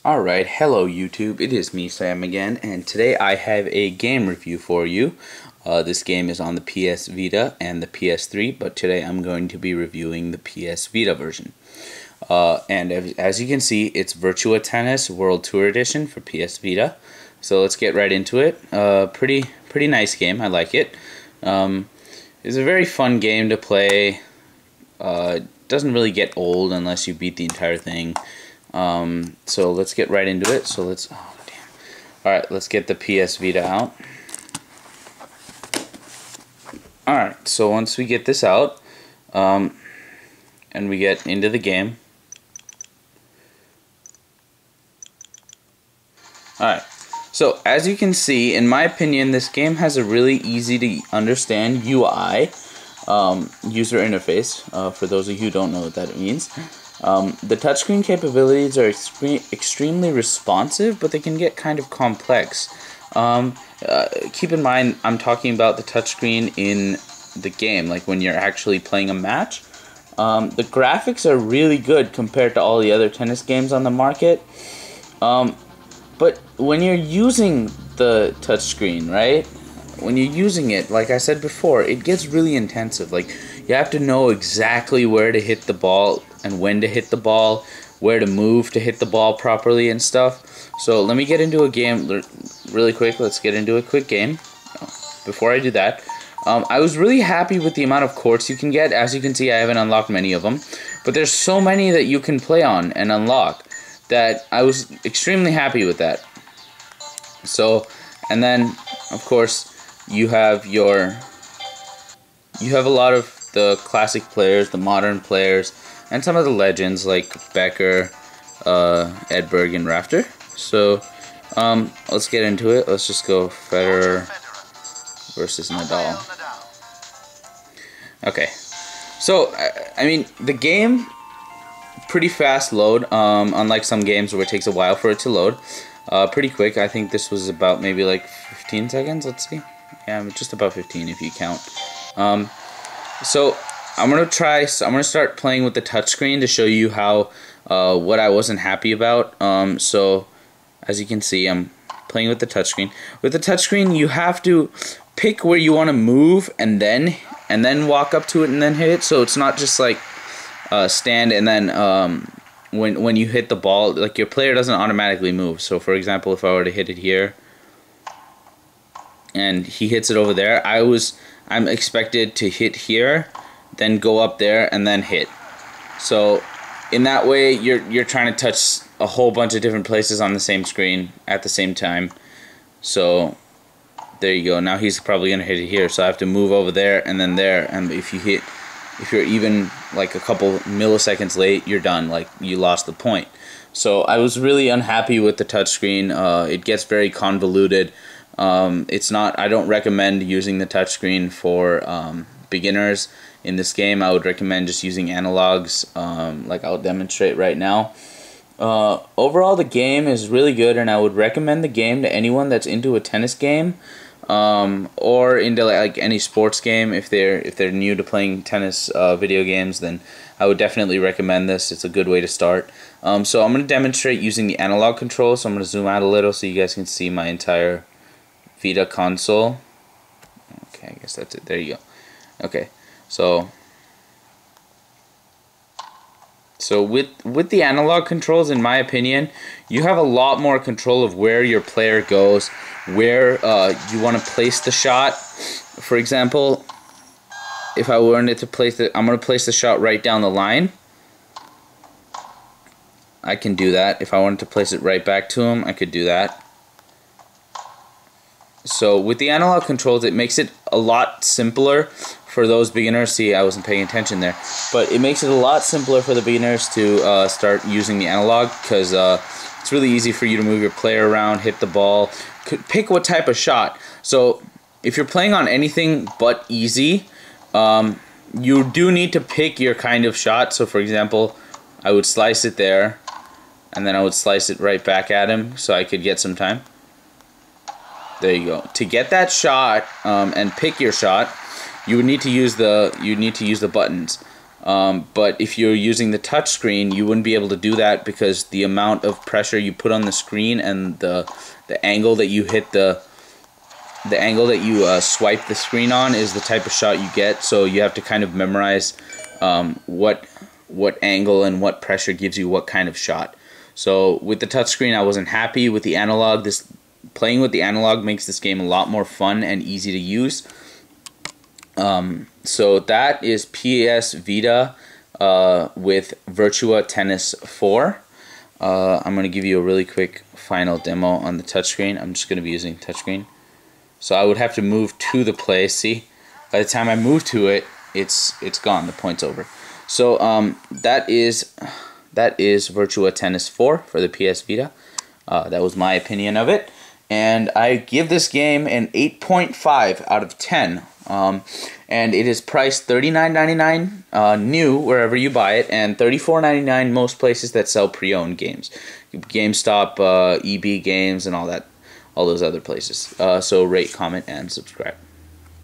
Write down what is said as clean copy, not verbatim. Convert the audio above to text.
Alright, hello YouTube, it is me Sam again, and today I have a game review for you. This game is on the PS Vita and the PS3, but today I'm going to be reviewing the PS Vita version. And as you can see, it's Virtua Tennis World Tour Edition for PS Vita. So let's get right into it. Pretty nice game, I like it. It's a very fun game to play. Doesn't really get old unless you beat the entire thing. So let's get right into it. Alright, let's get the PS Vita out. Alright, so once we get this out, and we get into the game. Alright, so as you can see, in my opinion, this game has a really easy to understand UI, user interface, for those of you who don't know what that means. The touchscreen capabilities are extremely responsive, but they can get kind of complex. Keep in mind, I'm talking about the touchscreen in the game, like when you're actually playing a match. The graphics are really good compared to all the other tennis games on the market. But when you're using the touchscreen, right? When you're using it, like I said before, it gets really intensive. Like, you have to know exactly where to hit the ball and when to hit the ball, where to move to hit the ball properly and stuff. So let me get into a game really quick. Let's get into a quick game. Before I do that, I was really happy with the amount of courts you can get. As you can see, I haven't unlocked many of them, but there's so many that you can play on and unlock that I was extremely happy with that. So, and then of course you have a lot of the classic players, the modern players, and some of the legends like Becker, Edberg, and Rafter. So let's get into it. Let's just go Federer versus Nadal. Okay, so I mean, the game, pretty fast load, unlike some games where it takes a while for it to load. Pretty quick. I think this was about maybe like 15 seconds. Let's see. Yeah, just about 15 if you count. So I'm gonna start playing with the touchscreen to show you how what I wasn't happy about. So as you can see, I'm playing with the touchscreen. With the touchscreen, you have to pick where you want to move and then walk up to it and then hit it. So it's not just like stand and then when you hit the ball, like, your player doesn't automatically move. So for example, if I were to hit it here and he hits it over there, I'm expected to hit here, then go up there and then hit. So in that way, you're trying to touch a whole bunch of different places on the same screen at the same time. So there you go. Now he's probably gonna hit it here, so I have to move over there and then there. And if you're even like a couple milliseconds late, you're done. Like, you lost the point. So I was really unhappy with the touchscreen. It gets very convoluted. I don't recommend using the touchscreen for beginners in this game. I would recommend just using analogs, like I'll demonstrate right now. Overall, the game is really good, and I would recommend the game to anyone that's into a tennis game, or into like any sports game. If they're new to playing tennis video games, then I would definitely recommend this. It's a good way to start. So I'm going to demonstrate using the analog control. So I'm going to zoom out a little so you guys can see my entire Vita console. Okay, I guess that's it. There you go. Okay, so with the analog controls, in my opinion, you have a lot more control of where your player goes, where you want to place the shot. For example, if I wanted to place it, I'm going to place the shot right down the line. I can do that. If I wanted to place it right back to him, I could do that. So with the analog controls, it makes it a lot simpler for those beginners. See, I wasn't paying attention there, but it makes it a lot simpler for the beginners to start using the analog, because it's really easy for you to move your player around, hit the ball, pick what type of shot. So if you're playing on anything but easy, you do need to pick your kind of shot. So for example, I would slice it there, and then I would slice it right back at him so I could get some time. There you go. To get that shot and pick your shot, you would need to use the buttons. But if you're using the touch screen, you wouldn't be able to do that because the amount of pressure you put on the screen and the angle that you hit the angle that you swipe the screen on is the type of shot you get. So you have to kind of memorize what angle and what pressure gives you what kind of shot. So with the touchscreen, I wasn't happy with the analog. Playing with the analog makes this game a lot more fun and easy to use. So that is PS Vita with Virtua Tennis 4. I'm going to give you a really quick final demo on the touchscreen. I'm just going to be using touchscreen. So I would have to move to the play. See, by the time I move to it, it's gone. The point's over. So that is Virtua Tennis 4 for the PS Vita. That was my opinion of it, and I give this game an 8.5 out of 10. And it is priced $39.99 new wherever you buy it, and $34.99 most places that sell pre-owned games, GameStop, EB Games, and all those other places. So rate, comment, and subscribe.